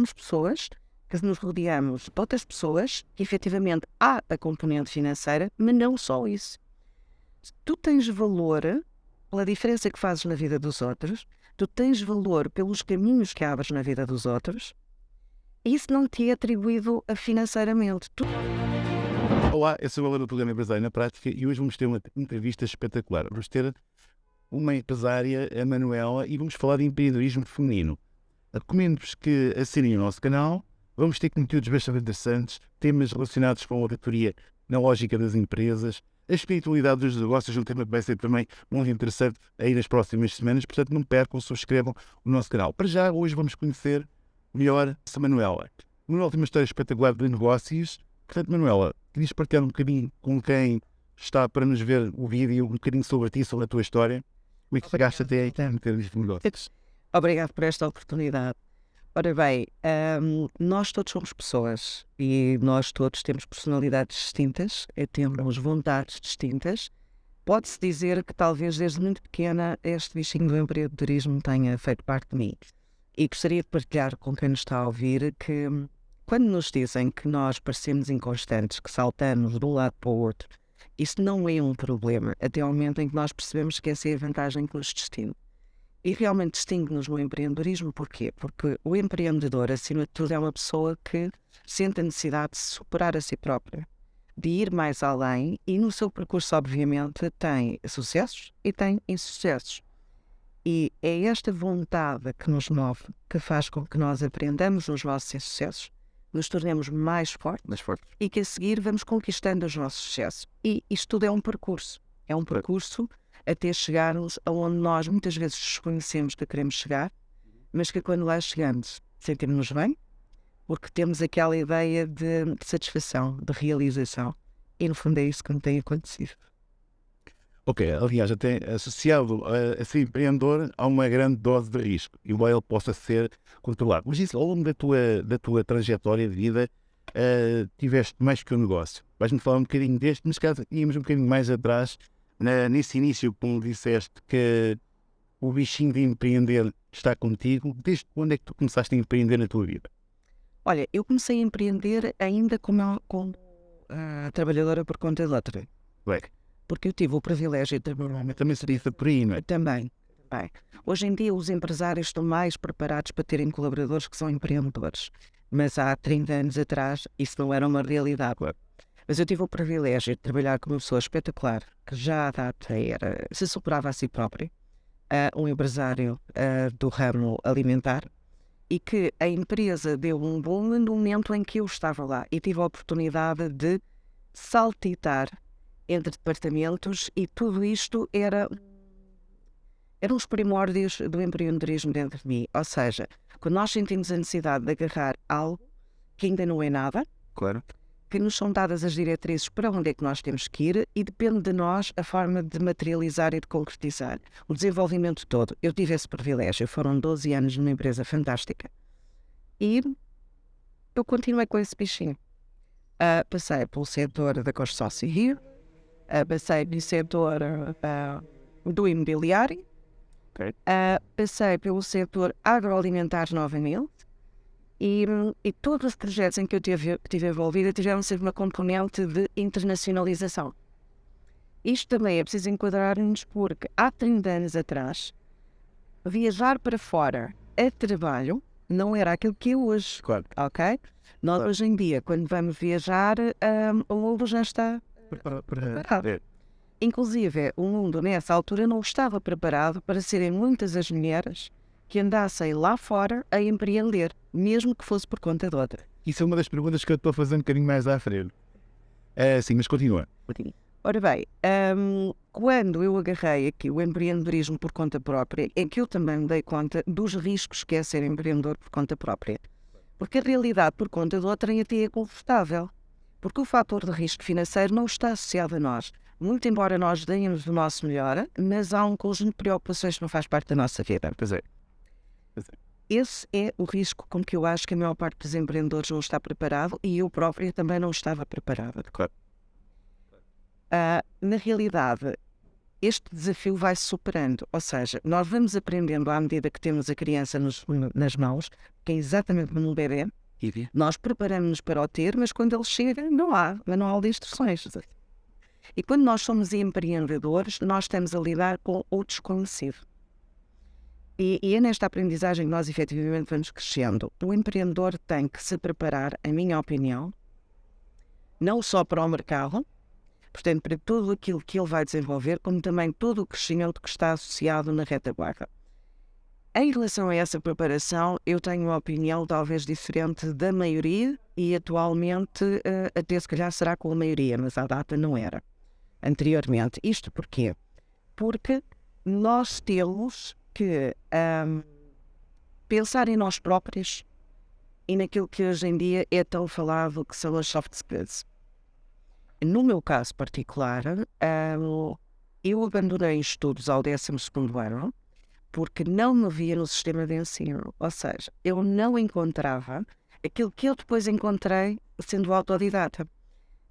somos pessoas que nos rodeamos de outras pessoas que efetivamente há a componente financeira, mas não só isso. Tu tens valor pela diferença que fazes na vida dos outros, tu tens valor pelos caminhos que abres na vida dos outros, e isso não te é atribuído financeiramente. Olá, eu sou o Valor do Programa Empresário na Prática e hoje vamos ter uma entrevista espetacular. Vamos ter uma empresária, a Manuela, e vamos falar de empreendedorismo feminino. Recomendo-vos que assinem o nosso canal. Vamos ter conteúdos bastante interessantes, temas relacionados com a auditoria na lógica das empresas, a espiritualidade dos negócios, um tema que vai ser também muito interessante aí nas próximas semanas. Portanto, não percam, subscrevam o nosso canal. Para já, hoje vamos conhecer melhor a Manuela. Manuela tem uma história espetacular de negócios. Portanto, Manuela, querias partilhar um bocadinho com quem está para nos ver o vídeo, um bocadinho sobre ti, sobre a tua história? Como é que chegaste até aí em termos de negócios? Obrigado por esta oportunidade. Ora bem, nós todos somos pessoas e nós todos temos personalidades distintas, temos vontades distintas. Pode-se dizer que talvez desde muito pequena este bichinho do empreendedorismo tenha feito parte de mim. E gostaria de partilhar com quem nos está a ouvir que quando nos dizem que nós parecemos inconstantes, que saltamos de um lado para o outro, isso não é um problema, até ao momento em que nós percebemos que essa é a vantagem que nos distingue. E realmente distingue-nos no empreendedorismo, porquê? Porque o empreendedor, acima de tudo, é uma pessoa que sente a necessidade de se superar a si própria, de ir mais além e no seu percurso, obviamente, tem sucessos e tem insucessos. E é esta vontade que nos move, que faz com que nós aprendamos os nossos insucessos, nos tornemos mais fortes e que a seguir vamos conquistando os nossos sucessos. E isto tudo é um percurso. É um percurso até chegarmos aonde nós muitas vezes desconhecemos que queremos chegar, mas que quando lá chegamos sentimos-nos bem, porque temos aquela ideia de satisfação, de realização. E no fundo é isso que me tem acontecido. Ok, aliás, até associado a ser empreendedor há uma grande dose de risco, embora ele possa ser controlado. Mas isso, ao longo da tua trajetória de vida, tiveste mais que um negócio. Vais-me falar um bocadinho deste, mas caso íamos um bocadinho mais atrás, nesse início, como disseste, que o bichinho de empreender está contigo. Desde quando é que tu começaste a empreender na tua vida? Olha, eu comecei a empreender ainda como trabalhadora por conta de outra. Bem, Porque eu tive o privilégio de trabalhar. também seria por aí, não é? Também. Hoje em dia os empresários estão mais preparados para terem colaboradores que são empreendedores. Mas há 30 anos atrás isso não era uma realidade. Mas eu tive o privilégio de trabalhar com uma pessoa espetacular, que já à data se superava a si próprio, um empresário do ramo alimentar, e que a empresa deu um boom no momento em que eu estava lá e tive a oportunidade de saltitar entre departamentos e tudo isto eram os primórdios do empreendedorismo dentro de mim. Ou seja, quando nós sentimos a necessidade de agarrar algo que ainda não é nada, Claro. que nos são dadas as diretrizes para onde é que nós temos que ir e depende de nós a forma de materializar e de concretizar. O desenvolvimento todo. Eu tive esse privilégio. Foram 12 anos numa empresa fantástica. E eu continuei com esse bichinho. Passei pelo setor da construção civil, passei pelo setor do imobiliário, passei pelo setor agroalimentar novamente, e todos os projetos em que eu estive envolvida tiveram sempre uma componente de internacionalização. Isto também é preciso enquadrar-nos porque há 30 anos atrás, viajar para fora a trabalho não era aquilo que é hoje. Claro. Ok? Nós hoje em dia, quando vamos viajar, o mundo já está preparado. Inclusive, o mundo nessa altura não estava preparado para serem muitas as mulheres que andassem lá fora a empreender, mesmo que fosse por conta de outra. Isso é uma das perguntas que eu estou a fazer um bocadinho mais à frente. Sim, mas continua. Ora bem, quando eu agarrei aqui o empreendedorismo por conta própria, é que eu também me dei conta dos riscos que é ser empreendedor por conta própria. Porque a realidade por conta de outra até é confortável. Porque o fator de risco financeiro não está associado a nós. Muito embora nós demos o nosso melhor, mas há um conjunto de preocupações que não faz parte da nossa vida. Pois é. Esse é o risco com que eu acho que a maior parte dos empreendedores não está preparado e eu própria também não estava preparada. Claro. Na realidade, este desafio vai se superando. Ou seja, nós vamos aprendendo à medida que temos a criança nas mãos, que é exatamente como um bebê. Nós preparamos-nos para o ter, mas quando ele chega, não há manual de instruções. E quando nós somos empreendedores, nós estamos a lidar com o desconhecido. E é nesta aprendizagem que nós efetivamente vamos crescendo. O empreendedor tem que se preparar, em minha opinião, não só para o mercado, portanto, para tudo aquilo que ele vai desenvolver, como também todo o crescimento que está associado na retaguarda. Em relação a essa preparação, eu tenho uma opinião talvez diferente da maioria e atualmente até se calhar será com a maioria, mas à data não era. Anteriormente. Isto porquê? Porque nós temos que pensar em nós próprios e naquilo que hoje em dia é tão falado que são as soft skills. No meu caso particular, eu abandonei estudos ao 12º ano porque não me via no sistema de ensino. Ou seja, eu não encontrava aquilo que eu depois encontrei sendo autodidata. Ou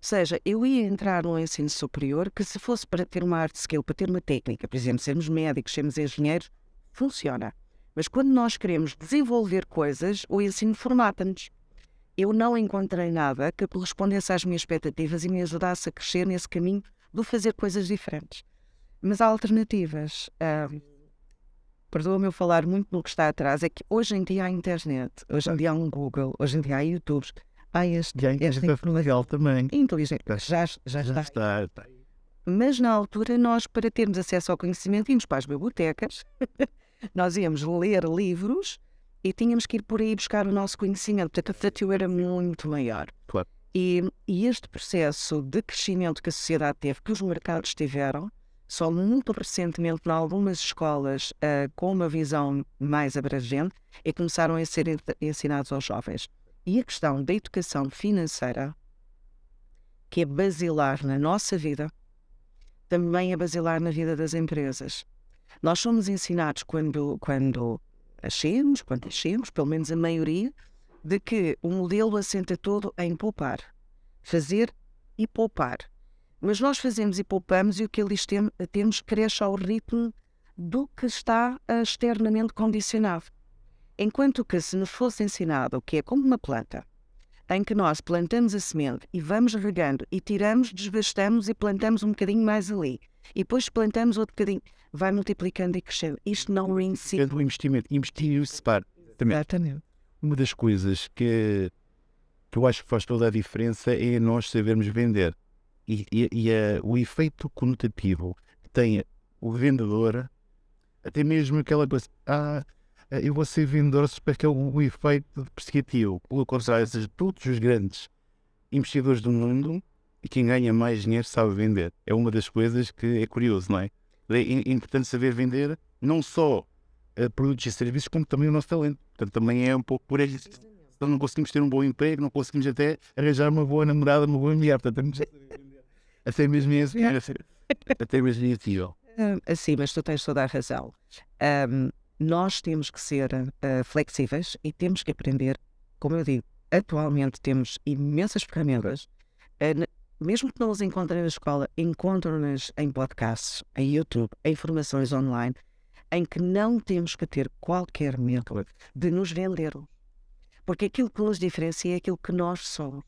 seja, eu ia entrar no ensino superior que se fosse para ter uma hard skill, para ter uma técnica, por exemplo, sermos médicos, sermos engenheiros, funciona. Mas quando nós queremos desenvolver coisas, o ensino formata-nos. Eu não encontrei nada que correspondesse às minhas expectativas e me ajudasse a crescer nesse caminho de fazer coisas diferentes. Mas há alternativas. Perdoa-me eu falar muito no que está atrás, é que hoje em dia há internet, hoje em dia há um Google, hoje em dia há YouTube, há esta informação também. inteligente, já está. Mas na altura nós, para termos acesso ao conhecimento, íamos para as bibliotecas, nós íamos ler livros e tínhamos que ir por aí buscar o nosso conhecimento, portanto a desafio era muito maior. Claro. E este processo de crescimento que a sociedade teve, que os mercados tiveram, só muito recentemente, em algumas escolas com uma visão mais abrangente, é que começaram a ser ensinados aos jovens. E a questão da educação financeira, que é basilar na nossa vida, também é basilar na vida das empresas. Nós somos ensinados quando nascemos, pelo menos a maioria, de que o modelo assenta todo em poupar. Fazer e poupar. Mas nós fazemos e poupamos e o que eles temos cresce ao ritmo do que está externamente condicionado. Enquanto que se nos fosse ensinado o que é como uma planta, em que nós plantamos a semente e vamos regando e tiramos, desbastamos e plantamos um bocadinho mais ali. E depois plantamos outro bocadinho. Vai multiplicando e crescendo. Isto não ensina. O investimento. Investir se para. Exatamente. Uma das coisas que eu acho que faz toda a diferença é nós sabermos vender. O efeito conotativo que tem o vendedor, até mesmo aquela coisa, eu vou ser vendedor, porque é o efeito depreciativo. Pelo contrário, todos os grandes investidores do mundo, e quem ganha mais dinheiro sabe vender. É uma das coisas que é curioso, não é? É importante saber vender não só produtos e serviços, como também o nosso talento. Portanto, também é um pouco por aí. Então não conseguimos ter um bom emprego, não conseguimos até arranjar uma boa namorada, uma boa mulher. Portanto, temos até mesmo esse, até mesmo esse. Sim, mas tu tens toda a razão. Nós temos que ser flexíveis e temos que aprender, como eu digo, atualmente temos imensas ferramentas, mesmo que não as encontrem na escola, encontram-nas em podcasts, em YouTube, em formações online, em que não temos que ter qualquer medo de nos vendermos. Porque aquilo que nos diferencia é aquilo que nós somos.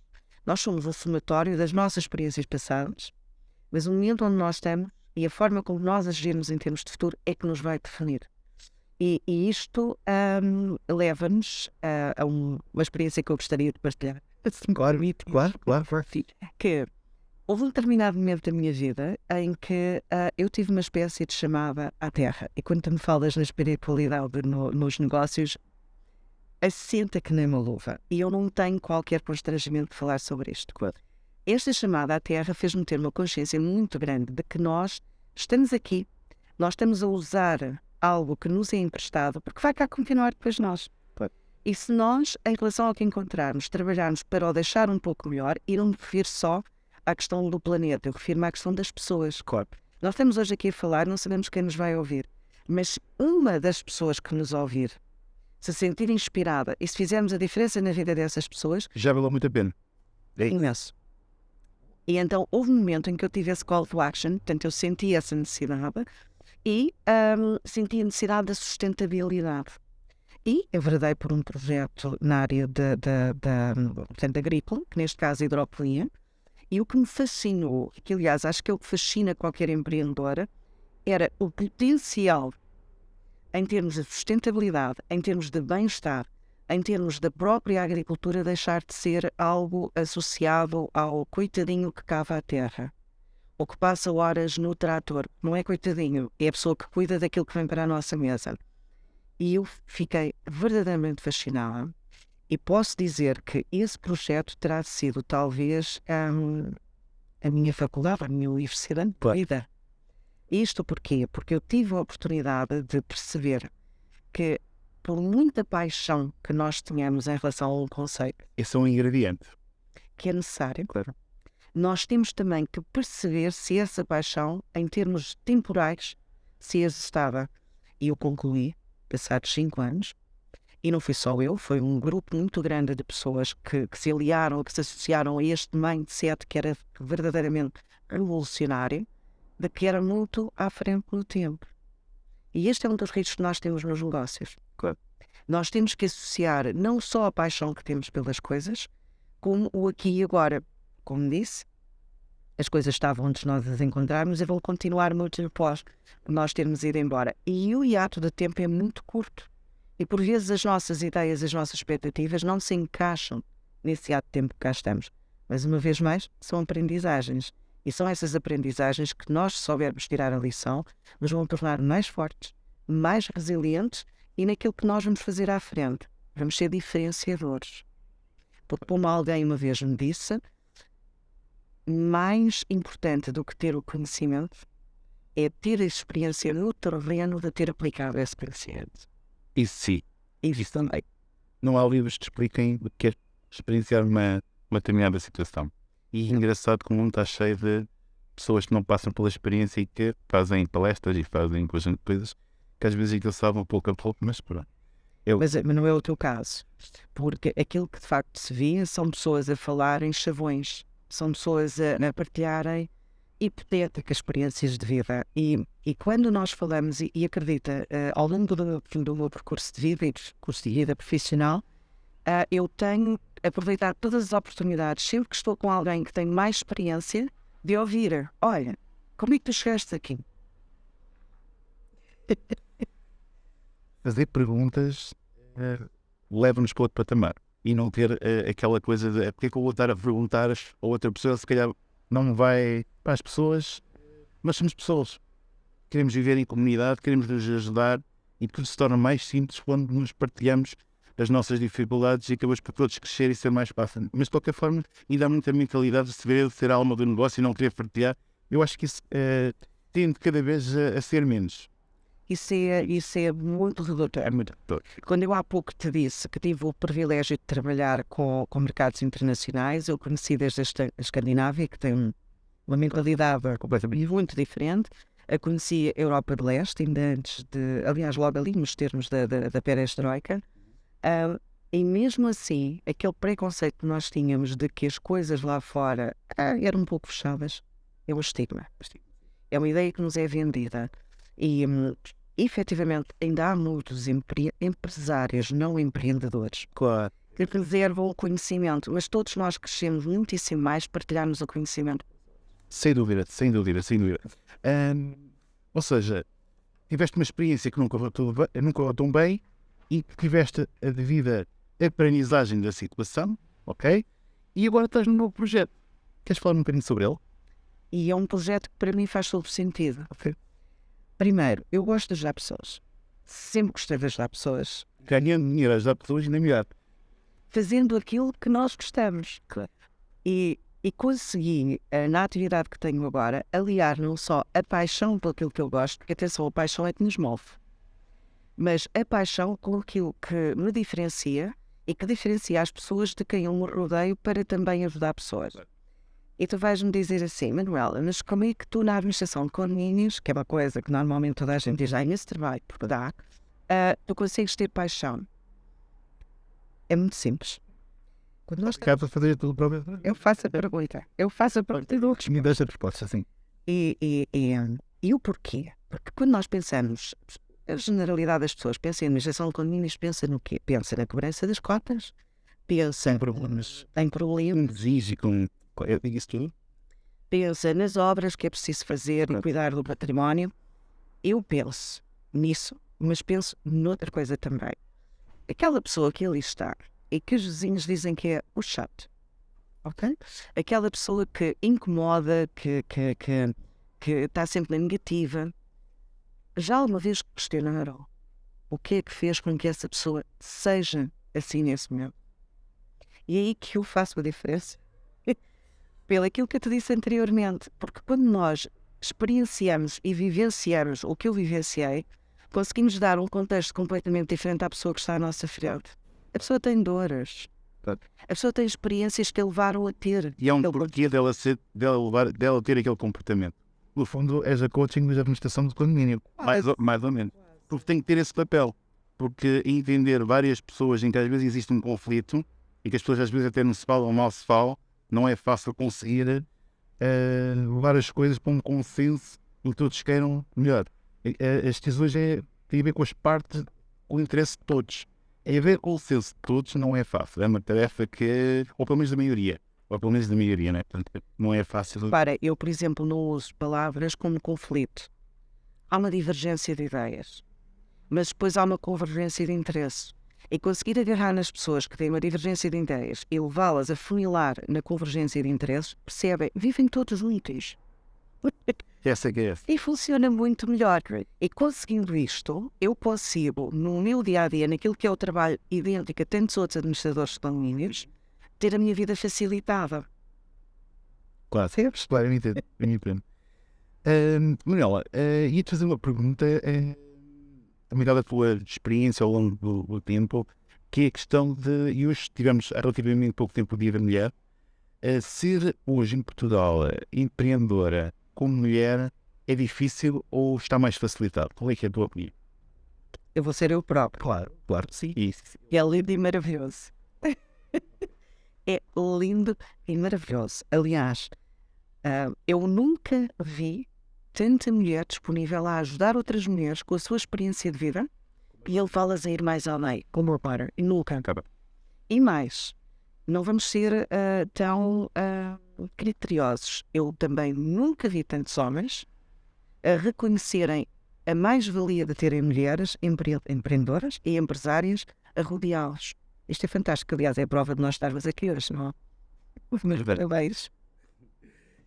Nós somos o somatório das nossas experiências passadas, mas o momento onde nós estamos e a forma como nós agirmos em termos de futuro é que nos vai definir. E isto leva-nos a uma experiência que eu gostaria de partilhar. Claro. Que houve um determinado momento da minha vida em que eu tive uma espécie de chamada à terra. E quando tu me falas na espiritualidade nos negócios, assenta que nem uma luva. E eu não tenho qualquer constrangimento de falar sobre isto. Esta chamada à terra fez-me ter uma consciência muito grande de que nós estamos aqui, nós estamos a usar algo que nos é emprestado, porque vai cá continuar depois de nós. E se nós, em relação ao que encontrarmos, trabalharmos para o deixar um pouco melhor, e não me refiro só à questão do planeta, eu refiro-me à questão das pessoas. Nós estamos hoje aqui a falar, não sabemos quem nos vai ouvir, mas uma das pessoas que nos ouvir se sentir inspirada e se fizermos a diferença na vida dessas pessoas, já valeu muito a pena. É imenso. E então houve um momento em que eu tive esse call to action, portanto eu senti essa necessidade e senti a necessidade da sustentabilidade. E enveredei por um projeto na área portanto, agrícola, que neste caso hidroponia, e o que me fascinou, que aliás acho que é o que fascina qualquer empreendedora, era o potencial em termos de sustentabilidade, em termos de bem-estar, em termos da própria agricultura deixar de ser algo associado ao coitadinho que cava a terra, ou que passa horas no trator. Não é coitadinho, é a pessoa que cuida daquilo que vem para a nossa mesa. E eu fiquei verdadeiramente fascinada e posso dizer que esse projeto terá sido talvez a minha faculdade, a minha universidade de vida. Isto porquê? Porque eu tive a oportunidade de perceber que por muita paixão que nós tenhamos em relação a um conceito Esse é um ingrediente. que é necessário, nós temos também que perceber se essa paixão, em termos temporais, se existava. E eu concluí, passados 5 anos, e não fui só eu, foi um grupo muito grande de pessoas que se aliaram, que se associaram a este mindset que era verdadeiramente revolucionário, de que era muito à frente no tempo. E este é um dos riscos que nós temos nos negócios. Nós temos que associar não só a paixão que temos pelas coisas, como o aqui e agora. Como disse, as coisas estavam antes de nós as encontrarmos e vão continuar muito após nós termos ido embora. E o hiato de tempo é muito curto. E por vezes as nossas ideias, as nossas expectativas não se encaixam nesse hiato de tempo que cá estamos. Mas uma vez mais, são aprendizagens. E são essas aprendizagens que nós, se soubermos tirar a lição, nos vão tornar mais fortes, mais resilientes e naquilo que nós vamos fazer à frente. Vamos ser diferenciadores. Porque, como alguém uma vez me disse, mais importante do que ter o conhecimento é ter a experiência no terreno de ter aplicado esse conhecimento. Isso sim. Isso também. Não há livros que te expliquem o que é experienciar uma determinada situação. E é engraçado que o mundo está cheio de pessoas que não passam pela experiência e que fazem palestras e fazem coisas que às vezes aquilo sabe um pouco a pouco, mas pronto. Mas não é o teu caso. Porque aquilo que de facto se vê são pessoas a falarem chavões, são pessoas a partilharem hipotéticas experiências de vida. E quando nós falamos, e acredita, ao longo do meu percurso de vida e do curso de vida profissional, eu tenho aproveitado todas as oportunidades, sempre que estou com alguém que tem mais experiência, de ouvir: olha, como é que tu chegaste aqui? Fazer perguntas leva-nos para outro patamar e não ter aquela coisa de porque é que eu vou estar a perguntar a outra pessoa, se calhar não vai para as pessoas, mas somos pessoas. Queremos viver em comunidade, queremos nos ajudar e tudo se torna mais simples quando nos partilhamos as nossas dificuldades e acabamos por todos crescer e ser mais fácil. Mas de qualquer forma, ainda há muita mentalidade de ser a alma do negócio e não querer partilhar. Eu acho que isso tende cada vez a ser menos. Isso é muito redutor. É muito redutor. Quando eu há pouco te disse que tive o privilégio de trabalhar com mercados internacionais, eu conheci desde a Escandinávia, que tem uma mentalidade completamente muito diferente. Eu conheci a Europa de Leste, ainda antes de, aliás, logo ali nos termos da perestroika. E mesmo assim, aquele preconceito que nós tínhamos de que as coisas lá fora eram um pouco fechadas, é um estigma. É uma ideia que nos é vendida. E efetivamente ainda há muitos empresários não empreendedores, Claro. que reservam o conhecimento, mas todos nós crescemos muitíssimo mais partilharmos o conhecimento. Sem dúvida, sem dúvida, sem dúvida. Ou seja, tiveste uma experiência que nunca correu tão bem e que tiveste a devida aprendizagem da situação, ok? E agora estás num novo projeto. Queres falar um bocadinho sobre ele? E é um projeto que para mim faz todo sentido. Ok. Primeiro, eu gosto de ajudar pessoas. Sempre gostei de ajudar pessoas. Ganhando dinheiro a ajudar pessoas ainda melhor. Fazendo aquilo que nós gostamos. Claro. E consegui, na atividade que tenho agora, aliar não só a paixão por aquilo que eu gosto, porque atenção, a paixão é que nos move, mas a paixão com aquilo que me diferencia e que diferencia as pessoas de quem eu me rodeio para também ajudar pessoas. Claro. E tu vais-me dizer assim: Manuela, mas como é que tu na administração de condomínios, que é uma coisa que normalmente toda a gente diz, esse trabalho, porque dá, tu consegues ter paixão? É muito simples. Quando nós Acaba de fazer tudo para ver. eu faço a pergunta. Eu faço a pergunta do outro. Me deixa a resposta, assim. E o porquê? Porque quando nós pensamos, a generalidade das pessoas pensa em administração de condomínios, pensa no quê? Pensa na cobrança das cotas, pensa em problemas, Exige com. Eu digo isso tudo. pensa nas obras que é preciso fazer e cuidar do património. Eu penso nisso, mas penso noutra coisa também. Aquela pessoa que ali está e que os vizinhos dizem que é o chato, ok? Aquela pessoa que incomoda, que está sempre na negativa, já alguma vez questionaram o que é que fez com que essa pessoa seja assim nesse momento? E é aí que eu faço a diferença. Pelo aquilo que eu te disse anteriormente, porque quando nós experienciamos e vivenciamos o que eu vivenciei, conseguimos dar um contexto completamente diferente à pessoa que está à nossa frente. A pessoa tem dores. A pessoa tem experiências que a levaram a ter. E é um porquê dela ter aquele comportamento. No fundo, és a coaching da administração do condomínio. Mais ou menos. Porque tem que ter esse papel. Porque entender várias pessoas em que às vezes existe um conflito e que as pessoas às vezes até não se falam ou mal se falam, não é fácil conseguir levar as coisas para um consenso em que todos queiram melhor. As decisões têm a ver com as partes, com o interesse de todos. É haver consenso de todos não é fácil. É uma tarefa que, ou pelo menos da maioria. Ou pelo menos da maioria, né? Portanto, não é fácil. Para, eu, por exemplo, não uso palavras como conflito. Há uma divergência de ideias, mas depois há uma convergência de interesse. E conseguir agarrar nas pessoas que têm uma divergência de ideias e levá-las a funilar na convergência de interesses, percebem? Vivem todos juntos. Essa que é essa. E funciona muito melhor. E conseguindo isto, eu consigo, no meu dia-a-dia, naquilo que é o trabalho idêntico a tantos outros administradores de condomínios, ter a minha vida facilitada. Claro, claro, eu entendo. Manuela, ia-te fazer uma pergunta também dada a tua experiência ao longo do tempo, que é a questão de, e hoje tivemos há relativamente pouco tempo o Dia da Mulher, ser hoje em Portugal empreendedora como mulher é difícil ou está mais facilitado? Qual é que é a tua opinião? Eu vou ser eu próprio. Claro, sim. Isso. É lindo e maravilhoso. É lindo e maravilhoso. Aliás, eu nunca vi tanta mulher disponível a ajudar outras mulheres com a sua experiência de vida e a levá-las a ir mais além, como para e nunca. Acaba. E mais, não vamos ser tão criteriosos. Eu também nunca vi tantos homens a reconhecerem a mais-valia de terem mulheres empreendedoras e empresárias a rodeá-los. Isto é fantástico. Aliás, é a prova de nós estarmos aqui hoje, não é? Os meus parabéns.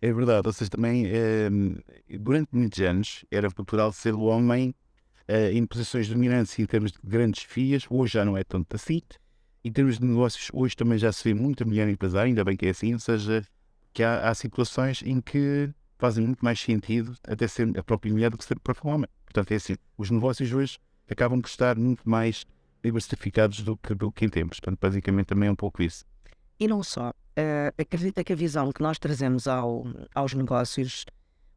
É verdade, vocês também, durante muitos anos, era cultural ser o homem em posições dominantes em termos de grandes FIAs, hoje já não é tanto assim. Em termos de negócios, hoje também já se vê muita mulher empresária, ainda bem que é assim, ou seja, que há situações em que fazem muito mais sentido até ser a própria mulher do que ser o próprio homem. Portanto, é assim, os negócios hoje acabam por estar muito mais diversificados do que em tempos. Portanto, basicamente também é um pouco isso. E não só. Acredita que a visão que nós trazemos aos negócios,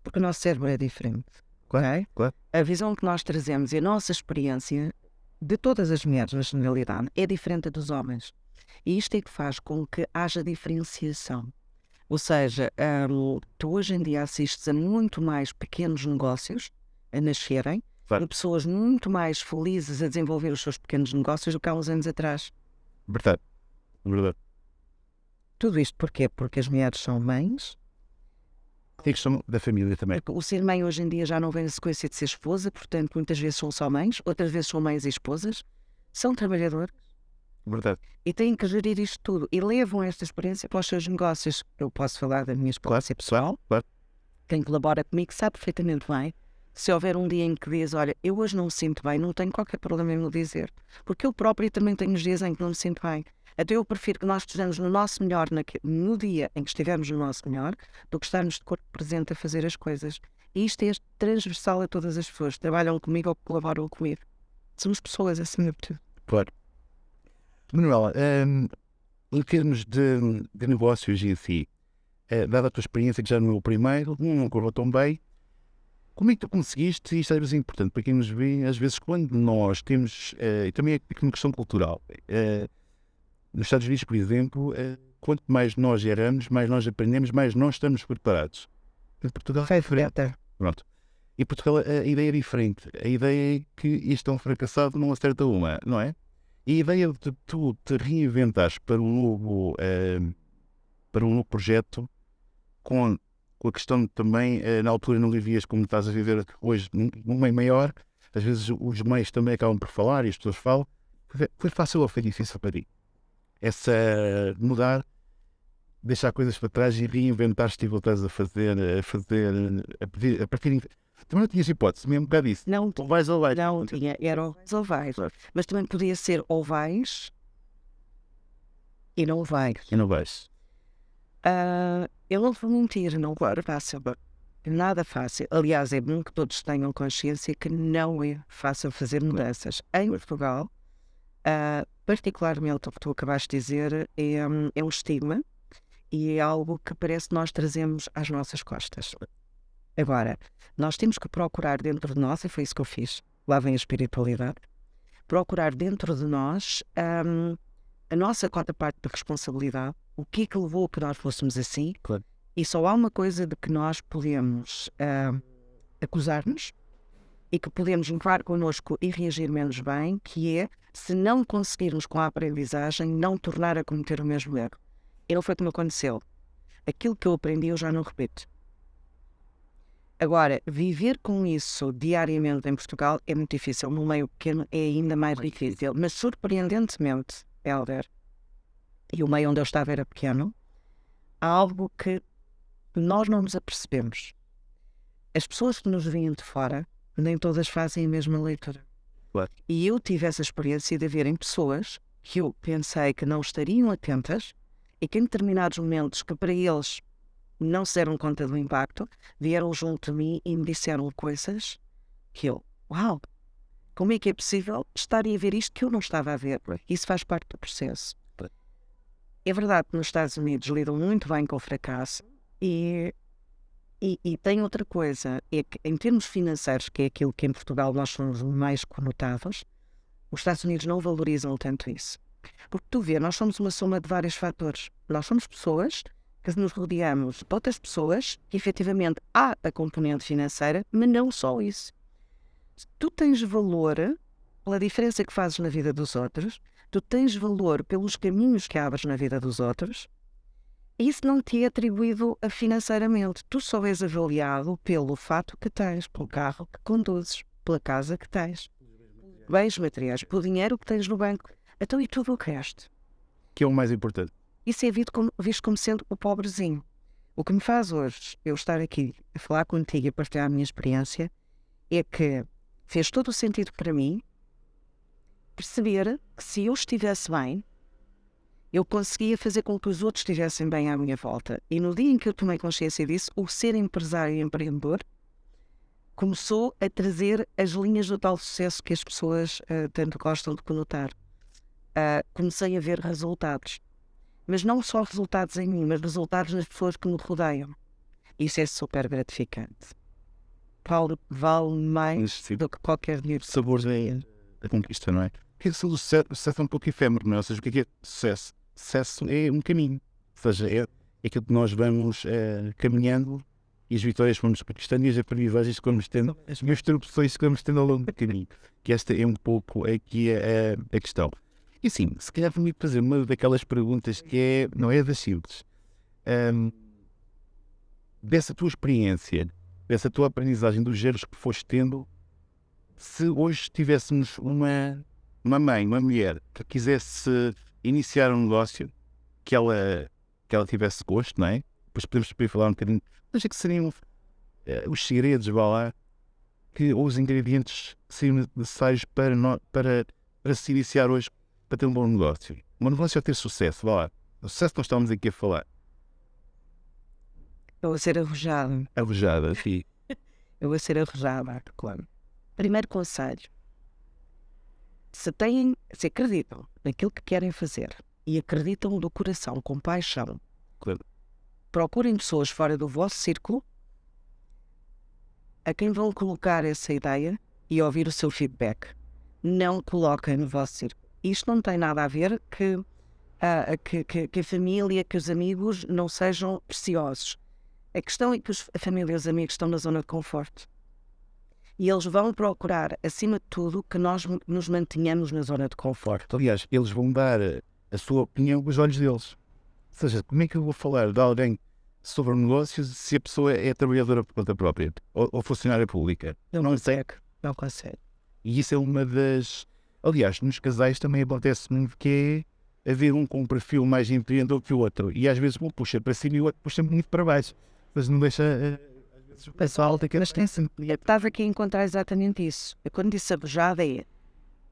porque o nosso cérebro é diferente. Claro. A visão que nós trazemos e a nossa experiência de todas as mulheres, na generalidade, é diferente da dos homens. E isto é que faz com que haja diferenciação. Ou seja, tu hoje em dia assistes a muito mais pequenos negócios a nascerem, Claro. de pessoas muito mais felizes a desenvolver os seus pequenos negócios do que há uns anos atrás. Verdade. Tudo isto porquê? Porque as mulheres são mães. Tem questão da família também. Porque o ser mãe hoje em dia já não vem na sequência de ser esposa, portanto muitas vezes são só mães, outras vezes são mães e esposas, são trabalhadoras Verdade. e têm que gerir isto tudo e levam esta experiência para os seus negócios. Eu posso falar da minha experiência pessoal. Claro. Quem colabora comigo sabe perfeitamente bem. Se houver um dia em que diz, olha, eu hoje não me sinto bem, não tenho qualquer problema em me dizer. Porque eu próprio também tenho os dias em que não me sinto bem. Até eu prefiro que nós estejamos no nosso melhor no dia em que estivermos no nosso melhor do que estarmos de corpo presente a fazer as coisas. E isto é transversal a todas as pessoas que trabalham comigo ou que colaboram comigo. Somos pessoas acima de tudo. Claro. Manuela, em termos de negócios em si, dada a tua experiência que já no meu primeiro, não correu tão bem, como é que tu conseguiste, e isto às vezes é importante para quem nos vê, às vezes quando nós temos, e também é uma questão cultural, nos Estados Unidos, por exemplo, quanto mais nós erramos, mais nós aprendemos, mais nós estamos preparados. Em Portugal é diferente. Pronto. E Portugal a ideia é diferente. A ideia é que isto é um fracassado, não acerta uma, não é? E a ideia de tu te reinventares para um novo projeto, com a questão de também, na altura não vivias como estás a viver hoje, num meio maior, às vezes os meios também acabam por falar e as pessoas falam. Foi fácil ou foi difícil para ti? Essa mudar, deixar coisas para trás e reinventar-te e voltares a partir. Também não tinhas hipótese, mesmo um bocado disso. Não, Ou vais ou vais. não tinha, era ou vais. Mas também podia ser ou vais e não vais. E não vais. Eu não te vou mentir, não é fácil. Nada fácil. Aliás, é bom que todos tenham consciência que não é fácil fazer mudanças. Em Portugal, particularmente o que tu acabaste de dizer, é um estigma e é algo que parece que nós trazemos às nossas costas. Agora, nós temos que procurar dentro de nós, e foi isso que eu fiz, lá vem a espiritualidade, procurar dentro de nós a nossa cota parte de responsabilidade, o que é que levou a que nós fôssemos assim, Claro. e só há uma coisa de que nós podemos acusar-nos e que podemos levar connosco e reagir menos bem, que é, se não conseguirmos com a aprendizagem, não tornar a cometer o mesmo erro. E não foi como aconteceu. Aquilo que eu aprendi eu já não repito. Agora, viver com isso diariamente em Portugal é muito difícil. No meio pequeno é ainda mais difícil. Mas, surpreendentemente, Hélder, e o meio onde eu estava era pequeno, há algo que nós não nos apercebemos. As pessoas que nos veem de fora, nem todas fazem a mesma leitura. Claro. E eu tive essa experiência de verem pessoas que eu pensei que não estariam atentas e que em determinados momentos que para eles não se deram conta do impacto, vieram junto de mim e me disseram coisas que eu, uau, como é que é possível estarem a ver isto que eu não estava a ver? Isso faz parte do processo. É verdade que nos Estados Unidos lidam muito bem com o fracasso e tem outra coisa, é que em termos financeiros, que é aquilo que em Portugal nós somos mais conotados, os Estados Unidos não valorizam tanto isso. Porque tu vê, nós somos uma soma de vários fatores. Nós somos pessoas que nos rodeamos de outras pessoas que efetivamente há a componente financeira, mas não só isso. Tu tens valor pela diferença que fazes na vida dos outros, tu tens valor pelos caminhos que abres na vida dos outros, e isso não te é atribuído financeiramente. Tu só és avaliado pelo fato que tens, pelo carro que conduzes, pela casa que tens, bens materiais, pelo dinheiro que tens no banco. Então, e tudo o resto? Que é o mais importante. Isso é visto como sendo o pobrezinho. O que me faz hoje eu estar aqui a falar contigo e a partilhar a minha experiência é que fez todo o sentido para mim perceber que se eu estivesse bem, eu conseguia fazer com que os outros estivessem bem à minha volta. E no dia em que eu tomei consciência disso, o ser empresário e empreendedor começou a trazer as linhas do tal sucesso que as pessoas tanto gostam de conotar. Comecei a ver resultados. Mas não só resultados em mim, mas resultados nas pessoas que me rodeiam. Isso é super gratificante. Vale mais do que qualquer dinheiro. Sabores da conquista, não é? Porque o sucesso é um pouco efêmero, não é? Ou seja, o que é sucesso? Sucesso é um caminho. Ou seja, é aquilo que nós vamos caminhando e as vitórias que vamos conquistando e as aprendizagens que vamos tendo, as tropeções que vamos tendo ao longo do caminho. Que esta é um pouco aqui a questão. E assim, se calhar vou-me fazer uma daquelas perguntas que não é das simples. Dessa tua experiência, dessa tua aprendizagem dos erros que foste tendo, se hoje tivéssemos uma mãe, uma mulher que quisesse iniciar um negócio, que ela tivesse gosto, não é? Depois podemos falar um bocadinho, mas é que seriam os segredos, vá lá, ou os ingredientes que seriam necessários para se iniciar hoje, para ter um bom negócio. Um negócio é ter sucesso, vá lá. O sucesso que nós estamos aqui a falar. Eu vou ser arrojada. Arrojada, sim. Eu vou ser arrojada, claro. Primeiro conselho. Se acreditam naquilo que querem fazer e acreditam do coração, com paixão, Claro. procurem pessoas fora do vosso círculo a quem vão colocar essa ideia e ouvir o seu feedback. Não coloquem no vosso círculo. Isto não tem nada a ver que que a família, que os amigos não sejam preciosos. A questão é que a família e os amigos estão na zona de conforto. E eles vão procurar, acima de tudo, que nós nos mantenhamos na zona de conforto. Aliás, eles vão dar a sua opinião com os olhos deles. Ou seja, como é que eu vou falar de alguém sobre negócios se a pessoa é trabalhadora por conta própria ou funcionária pública? Não consegue. Não consegue. E isso é uma das... Aliás, nos casais também acontece muito que é haver um com um perfil mais empreendedor que o outro. E às vezes um puxa para cima e o outro puxa muito para baixo. Mas não deixa... às vezes o pessoal tem que eles têm sempre... Eu estava aqui a encontrar exatamente isso. Eu, quando disse abujada,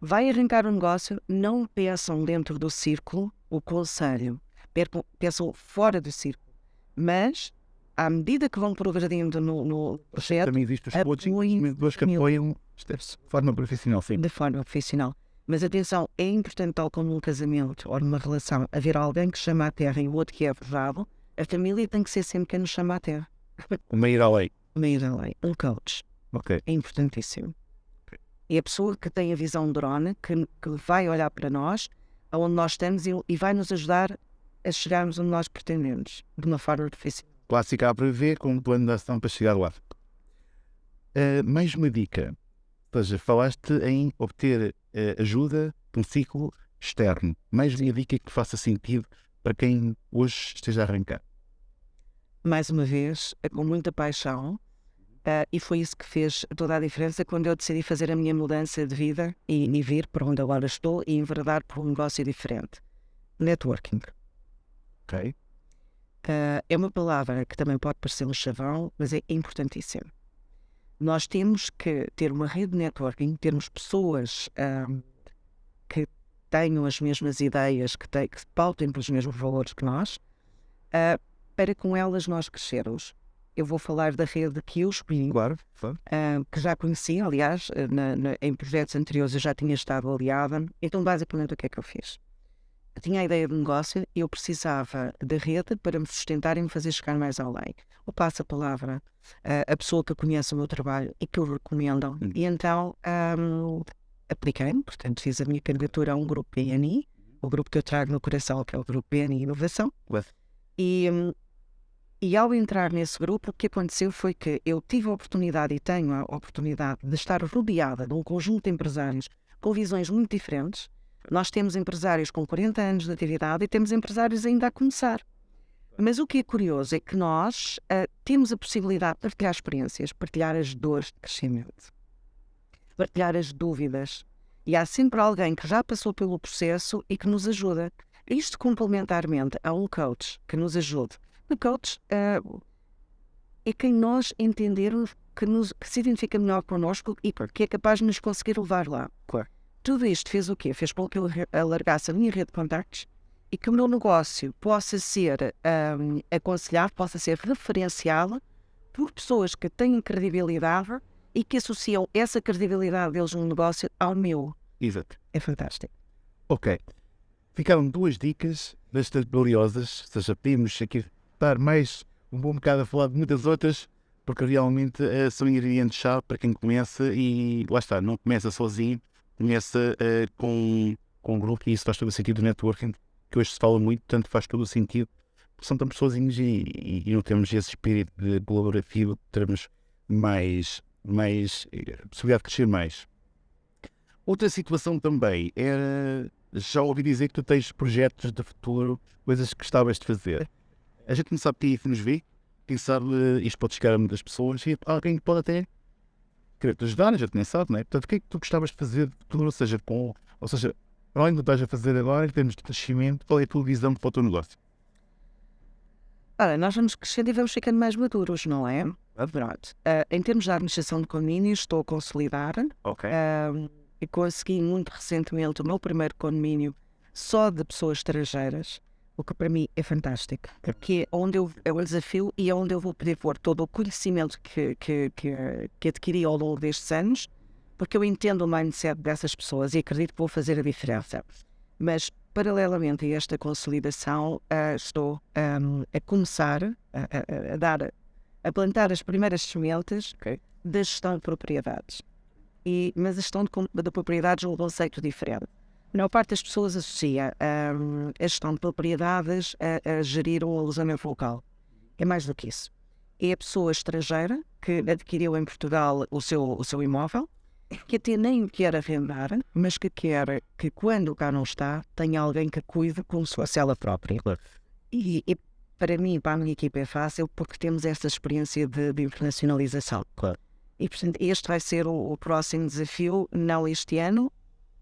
vai arrancar um negócio, não pensam dentro do círculo o conselho. Pensam fora do círculo. Mas, à medida que vão progredindo no projeto, também existe os coaching, que apoiam de forma profissional, sim. De forma profissional. Mas atenção, é importante, tal como num casamento ou numa relação, haver alguém que chama à terra e o outro que é abusado. A família tem que ser sempre quem nos chama à terra. Uma ir à lei. Uma ir à lei. Um coach. Ok. É importantíssimo. Okay. É a pessoa que tem a visão drone, que vai olhar para nós, aonde nós estamos e vai nos ajudar a chegarmos onde nós pretendemos, de uma forma profissional. Clássica a prever, com um plano de ação para chegar lá. Mais uma dica. Ou seja, falaste em obter ajuda de um ciclo externo. Mais uma dica que faça sentido para quem hoje esteja a arrancar. Mais uma vez, com muita paixão, e foi isso que fez toda a diferença quando eu decidi fazer a minha mudança de vida e vir para onde agora estou e enverdar por um negócio diferente. Networking. Ok. É uma palavra que também pode parecer um chavão, mas é importantíssimo. Nós temos que ter uma rede de networking, termos pessoas que tenham as mesmas ideias, que se pautem pelos mesmos valores que nós, para com elas nós crescermos. Eu vou falar da rede que eu escolhi, claro. Que já conheci, aliás, em projetos anteriores eu já tinha estado aliada. Então, basicamente, o que é que eu fiz? Eu tinha a ideia de negócio e eu precisava da rede para me sustentar e me fazer chegar mais além. Eu passo a palavra a pessoa que conhece o meu trabalho e que o recomendam. E então apliquei-me, portanto fiz a minha candidatura a um grupo BNI, o grupo que eu trago no coração, que é o grupo BNI Inovação. E ao entrar nesse grupo, o que aconteceu foi que eu tive a oportunidade e tenho a oportunidade de estar rodeada de um conjunto de empresários com visões muito diferentes. Nós temos empresários com 40 anos de atividade e temos empresários ainda a começar. Mas o que é curioso é que nós temos a possibilidade de partilhar experiências, partilhar as dores de crescimento, partilhar as dúvidas. E há sempre alguém que já passou pelo processo e que nos ajuda. Isto complementarmente a um coach que nos ajude. O coach é quem nós entendermos que se identifica melhor connosco e que é capaz de nos conseguir levar lá. Claro. Tudo isto fez o quê? Fez com que eu alargasse a minha rede de contactos e que o meu negócio possa ser aconselhado, possa ser referenciado por pessoas que têm credibilidade e que associam essa credibilidade deles no negócio ao meu. Exato. É fantástico. Ok. Ficaram duas dicas bastante valiosas, ou seja, podemos aqui estar mais um bom bocado a falar de muitas outras, porque realmente são ingredientes-chave para quem começa e lá está, não começa sozinho, começa com um grupo e isso faz todo o sentido do networking, que hoje se fala muito, portanto faz todo o sentido, porque são tão sozinhos e não temos esse espírito de colaborativo, termos mais possibilidade de crescer mais. Outra situação também era, já ouvi dizer que tu tens projetos de futuro, coisas que gostavas de fazer. A gente não sabe quem é que nos vê, quem sabe isto pode chegar a muitas pessoas e alguém pode até querer te ajudar, a gente nem sabe, não é? Portanto, o que é que tu gostavas de fazer de futuro, ou seja, para além do que estás a fazer agora, em termos de crescimento, qual é a tua visão para o teu negócio? Ora, nós vamos crescendo e vamos ficando mais maduros, não é? Pronto. Em termos de administração de condomínios, estou a consolidar. Ok. E consegui muito recentemente o meu primeiro condomínio só de pessoas estrangeiras, o que para mim é fantástico, porque é um desafio e é onde eu vou poder pôr todo o conhecimento que adquiri ao longo destes anos, porque eu entendo o mindset dessas pessoas e acredito que vou fazer a diferença. Mas, paralelamente a esta consolidação, estou a começar a plantar as primeiras sementes da gestão de propriedades. Mas a gestão de propriedades é um conceito diferente. maior parte das pessoas associa a gestão de propriedades a gerir um alojamento local. É mais do que isso. É a pessoa estrangeira que adquiriu em Portugal o seu imóvel, que até nem o quer arrendar, mas que quer que quando cá não está, tenha alguém que cuide como se fosse ela própria. Claro. E para mim e para a minha equipa é fácil porque temos esta experiência de internacionalização. Claro. E, portanto, este vai ser o próximo desafio, não este ano,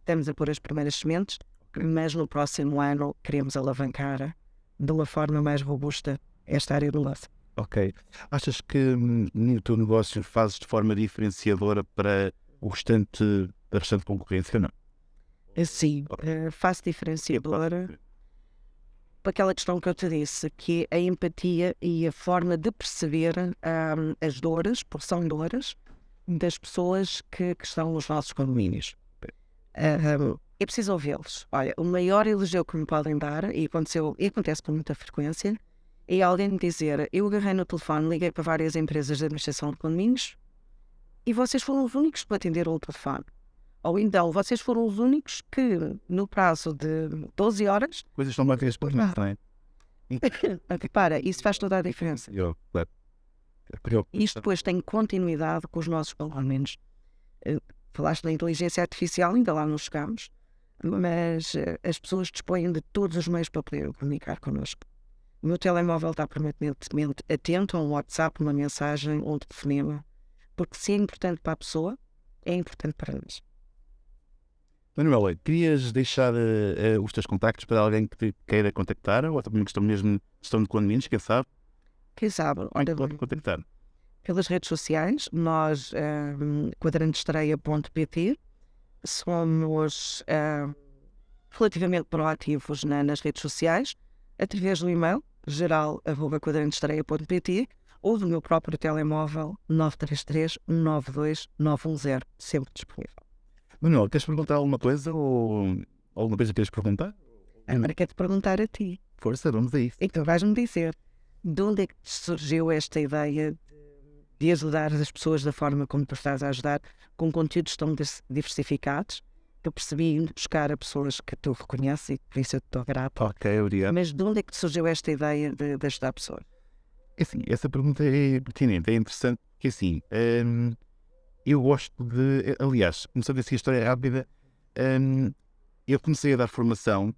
estamos a pôr as primeiras sementes, mas no próximo ano queremos alavancar de uma forma mais robusta esta área do laço. Ok. Achas que no teu negócio fazes de forma diferenciadora para a restante concorrência, não? Assim, faço diferenciadora para aquela questão que eu te disse, que é a empatia e a forma de perceber as dores, porque são dores, das pessoas que estão nos nossos condomínios. É preciso ouvi-los. Olha, o maior elogio que me podem dar, e acontece com muita frequência, é alguém me dizer: eu agarrei no telefone, liguei para várias empresas de administração de condomínios e vocês foram os únicos que atenderam o telefone. Ou então, vocês foram os únicos que, no prazo de 12 horas... Coisas estão bem feitas por mim, não é? Repara, isso faz toda a diferença. Claro. Isto depois tem continuidade com os nossos condomínios. Falaste da inteligência artificial, ainda lá não chegamos, mas as pessoas dispõem de todos os meios para poder comunicar connosco. O meu telemóvel está permanentemente atento a um WhatsApp, uma mensagem, um telefonema, porque se é importante para a pessoa, é importante para nós. Manuela, querias deixar os teus contactos para alguém que te queira contactar, ou também questão de condomínios, quem sabe? Quem sabe, Olha, pode contactar. Pelas redes sociais, nós, quadrantestreia.pt, somos relativamente proativos nas redes sociais, através do e-mail geral@quadrantestreia.pt ou do meu próprio telemóvel 933 192 910, sempre disponível. Manuel, queres perguntar alguma coisa ou alguma coisa queres perguntar? Agora quero-te perguntar a ti. Força, vamos a isso. Então vais-me dizer, de onde é que te surgiu esta ideia de ajudar as pessoas da forma como tu estás a ajudar, com conteúdos tão diversificados, que eu percebi indo buscar a pessoas que tu reconheces e por isso eu estou grata. Ok, obrigado. Mas de onde é que te surgiu esta ideia de ajudar pessoas? Assim, essa pergunta é pertinente, é interessante, porque assim, eu gosto de... Aliás, começando assim a história rápida, eu comecei a dar formação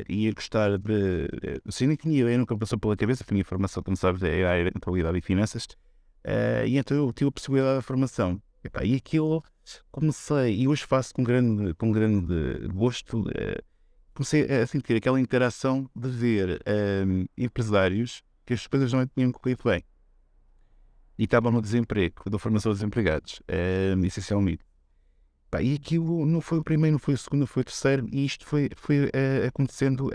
e a gostar de... Assim, nem tinha ideia, nunca passou pela cabeça, a minha formação, como sabes, é a área de contabilidade e finanças, e então eu tive a possibilidade da formação. E aquilo comecei, e hoje faço com grande gosto, comecei a sentir aquela interação de ver empresários que as coisas não tinham corrido bem. E estavam no desemprego, da formação dos desempregados, essencialmente. E aquilo não foi o primeiro, não foi o segundo, não foi o terceiro, e isto foi acontecendo.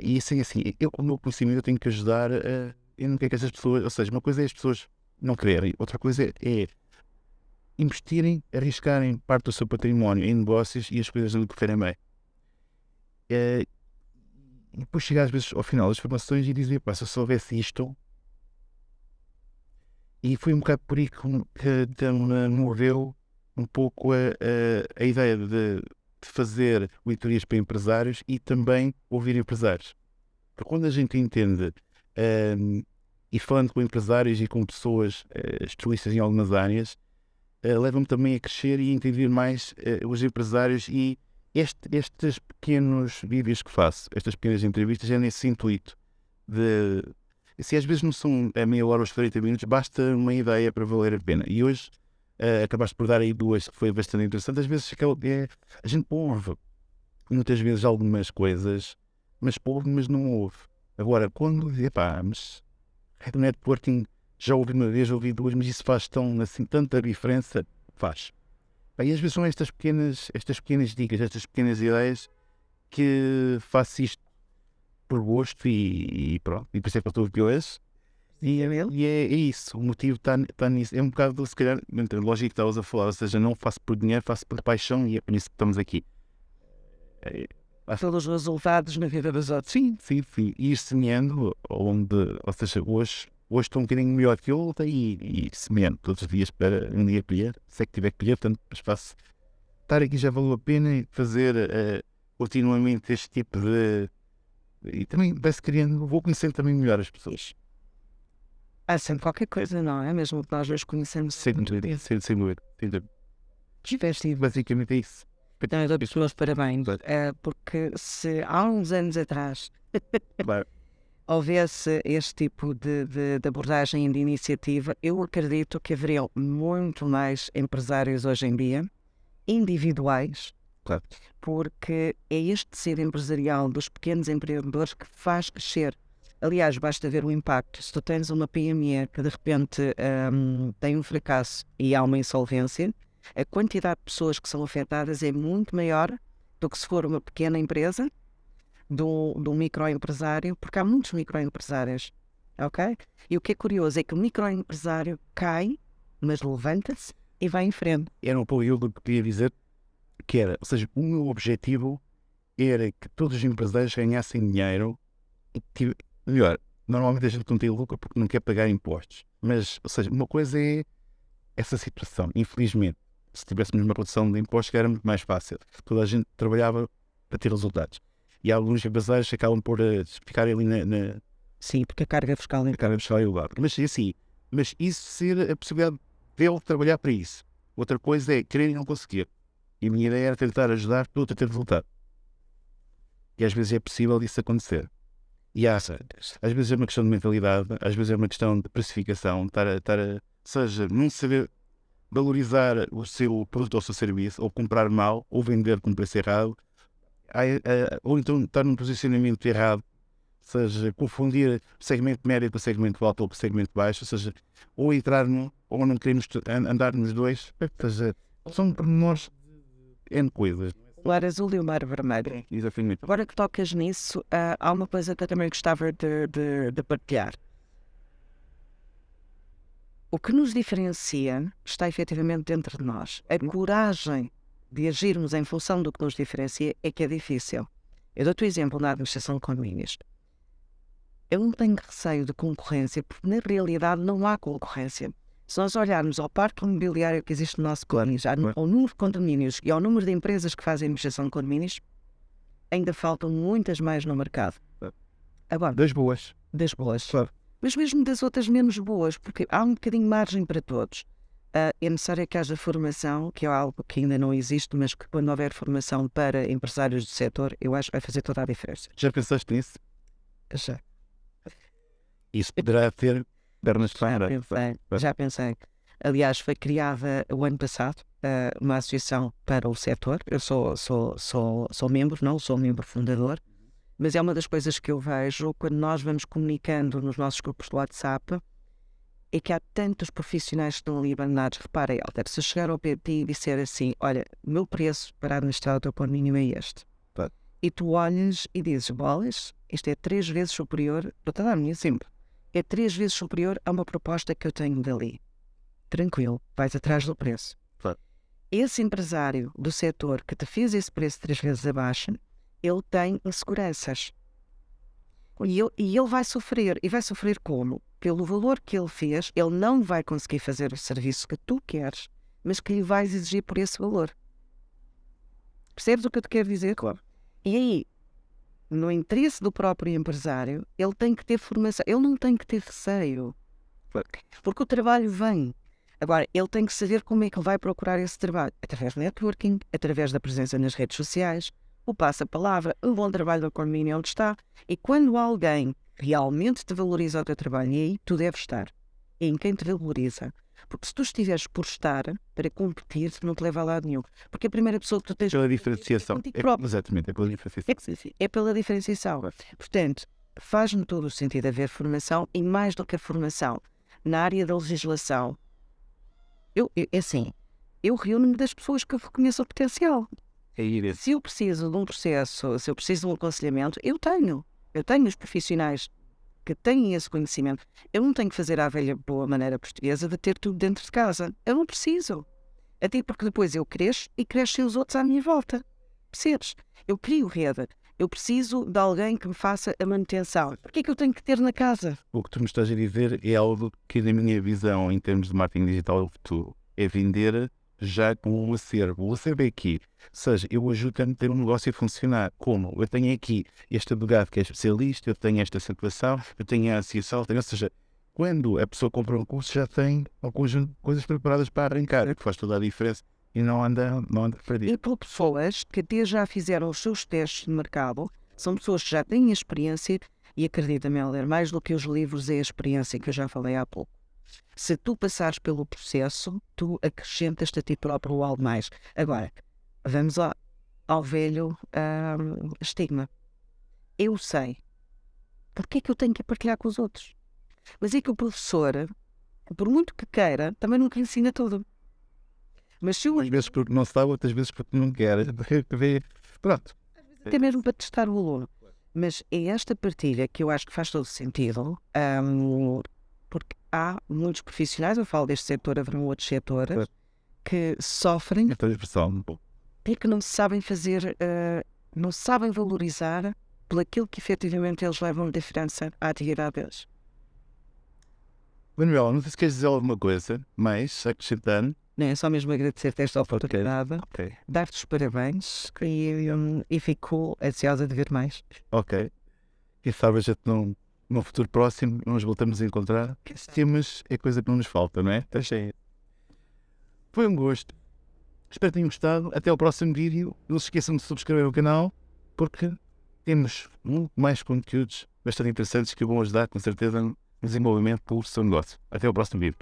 E assim, eu com o meu conhecimento eu tenho que ajudar, eu não quero que essas pessoas, ou seja, uma coisa é as pessoas não quererem, outra coisa é investirem, arriscarem parte do seu património em negócios e as coisas não correrem bem. E depois chegar às vezes ao final das formações e dizer: pá, se eu soubesse isto. E foi um bocado por aí que me moveu um pouco a ideia de fazer leitorias para empresários e também ouvir empresários. Porque quando a gente entende, e falando com empresários e com pessoas especialistas em algumas áreas, leva-me também a crescer e a entender mais os empresários, e estes pequenos vídeos que faço, estas pequenas entrevistas, é nesse intuito de... Se às vezes não são a meia hora ou os 40 minutos, basta uma ideia para valer a pena. E hoje acabaste por dar aí duas que foi bastante interessante. Às vezes a gente ouve muitas vezes algumas coisas, mas não ouve. Agora, quando mas do networking já ouvi uma vez, ouvi duas, mas isso faz tanta diferença, faz. E às vezes são estas pequenas dicas, estas pequenas ideias que faço isto por gosto e pronto, e por isso é que eu estou aqui hoje. E é isso, o motivo está nisso. É um bocado, se calhar, a lógica que estavas a falar, ou seja, não faço por dinheiro, faço por paixão, e é por isso que estamos aqui. Pelos resultados na vida dos outros. Sim. E ir semeando ao longo de... Ou seja, hoje estou um bocadinho melhor que ontem e semeando todos os dias para um dia colher. Sei que tiver que colher, portanto, mas faço estar aqui já valeu a pena fazer continuamente este tipo de... E também vai-se criando, vou conhecendo também melhor as pessoas. Há sempre qualquer coisa, não é? Mesmo que nós nos conhecemos. Sem dúvida, sem dúvida. Tiveste Basicamente é isso. então, eu dou-te os meus parabéns, porque se há uns anos atrás Claro. houvesse este tipo de abordagem e de iniciativa, eu acredito que haveriam muito mais empresários hoje em dia, individuais, Claro. porque é este tecido empresarial dos pequenos empreendedores que faz crescer. Aliás, basta ver o impacto. Se tu tens uma PME que de repente tem um fracasso e há uma insolvência, a quantidade de pessoas que são afetadas é muito maior do que se for uma pequena empresa, de um microempresário, porque há muitos microempresários, ok? E o que é curioso é que o microempresário cai, mas levanta-se e vai em frente. Era um pouco eu que queria dizer, que era, ou seja, o meu objetivo era que todos os empresários ganhassem dinheiro e que, melhor, normalmente a gente não tem lucro porque não quer pagar impostos, mas, ou seja, uma coisa é essa situação, infelizmente, se tivéssemos uma redução de impostos era muito mais fácil, toda a gente trabalhava para ter resultados, e alguns empresários acabam por ficar ali na Sim, porque a carga fiscal é carga fiscal elevada, mas assim, mas isso ser a possibilidade dele trabalhar para isso. Outra coisa é querer e não conseguir. E a minha ideia era tentar ajudar todo a ter resultado. E às vezes é possível isso acontecer. E às vezes é uma questão de mentalidade, às vezes é uma questão de precificação, ou seja, não saber valorizar o seu produto ou o seu serviço, ou comprar mal, ou vender com preço errado, ou então estar num posicionamento errado, ou seja, confundir o segmento médio com o segmento alto ou com o segmento baixo, ou seja, ou entrar num, ou não queremos andar nos dois, ou seja, são pormenores N coisas. o mar azul e o mar vermelho. Exatamente. Agora que tocas nisso, há uma coisa que eu também gostava de partilhar. O que nos diferencia está efetivamente dentro de nós. A coragem de agirmos em função do que nos diferencia é que é difícil. Eu dou-te o exemplo na administração de condomínios. Eu não tenho receio de concorrência, porque na realidade não há concorrência. Se nós olharmos ao parque imobiliário que existe no nosso país, ao número de condomínios e ao número de empresas que fazem administração de condomínios, ainda faltam muitas mais no mercado. Agora, Das boas. das boas. Claro. Mas mesmo das outras menos boas, porque há um bocadinho de margem para todos. É necessário que haja formação, que é algo que ainda não existe, mas que quando houver formação para empresários do setor, eu acho que vai fazer toda a diferença. Já pensaste nisso? Já. Isso poderá ter pernas para Já pensei. Aliás, foi criada o ano passado uma associação para o setor. Eu sou membro, não sou membro fundador, mas é uma das coisas que eu vejo quando nós vamos comunicando nos nossos grupos do WhatsApp, é que há tantos profissionais que estão ali abandonados. Reparem, Alter, se eu chegar ao PT e disser assim, olha, o meu preço para administrar o teu condomínio é este. Claro. E tu olhas e dizes, bolas, isto é 3 vezes superior, estou a dar a minha exemplo, é 3 vezes superior a uma proposta que eu tenho dali. Tranquilo, vais atrás do preço. Claro. Esse empresário do setor que te fez esse preço 3 vezes abaixo, ele tem inseguranças. E ele vai sofrer. E vai sofrer como? Pelo valor que ele fez, ele não vai conseguir fazer o serviço que tu queres, mas que lhe vais exigir por esse valor. Percebes o que eu te quero dizer? Claro. E aí, no interesse do próprio empresário, ele tem que ter formação. Ele não tem que ter receio. Porque o trabalho vem. Agora, ele tem que saber como é que ele vai procurar esse trabalho. Através do networking, através da presença nas redes sociais, o passa-palavra, o bom trabalho da condomínio onde está. E quando alguém realmente te valoriza o teu trabalho, e aí tu deves estar. É em quem te valoriza. Porque se tu estiveres por estar para competir, não te leva a lado nenhum. Porque a primeira pessoa que tu tens... Pela diferenciação. contigo próprio. Exatamente, é pela diferenciação. É pela diferenciação. Portanto, faz-me todo o sentido haver formação e mais do que a formação, na área da legislação. Eu reúno-me das pessoas que eu reconheço o potencial. Se eu preciso de um processo, se eu preciso de um aconselhamento, eu tenho os profissionais que têm esse conhecimento. Eu não tenho que fazer à velha boa maneira portuguesa de ter tudo dentro de casa. Eu não preciso. Até porque depois eu cresço e crescem os outros à minha volta. Percebes? Eu crio rede. Eu preciso de alguém que me faça a manutenção. Porquê é que eu tenho que ter na casa? O que tu me estás a dizer é algo que, na minha visão, em termos de marketing digital do futuro, é vender já com um acervo. O acervo é aqui. Ou seja, eu ajudo a ter um negócio a funcionar. Como? Eu tenho aqui este advogado que é especialista, eu tenho esta situação, eu tenho a associação, ou seja, quando a pessoa compra um curso já tem um conjunto de coisas preparadas para arrancar, que faz toda a diferença e não anda perdido. E por pessoas que até já fizeram os seus testes de mercado, são pessoas que já têm experiência e acredita-me, a ler mais do que os livros é a experiência que eu já falei há pouco. Se tu passares pelo processo, tu acrescentas-te a ti próprio algo mais. Agora, vamos ao velho estigma. Eu sei. Porquê é que eu tenho que partilhar com os outros? Mas é que o professor, por muito que queira, também nunca ensina tudo. Mas se eu, Às vezes porque não sabe, outras vezes porque não quer. Pronto. até mesmo para testar o aluno. Mas é esta partilha que eu acho que faz todo sentido, porque há muitos profissionais, eu falo deste setor, haverão outros setores, que sofrem Então, expressão. e que não sabem fazer, não sabem valorizar por aquilo que efetivamente eles levam de diferença à atividade deles. Manuel, não sei se queres dizer alguma coisa, mas acrescentando. Não é só mesmo agradecer-te esta oportunidade, Ok. dar-te os parabéns e fico ansiosa de ver mais. Ok. Quem sabe a gente num futuro próximo nos voltamos a encontrar. Temas é coisa que não nos falta, não é? Foi um gosto. Espero que tenham gostado. Até ao próximo vídeo. Não se esqueçam de subscrever o canal, porque temos muito mais conteúdos bastante interessantes que vão ajudar, com certeza, no desenvolvimento do seu negócio. Até ao próximo vídeo.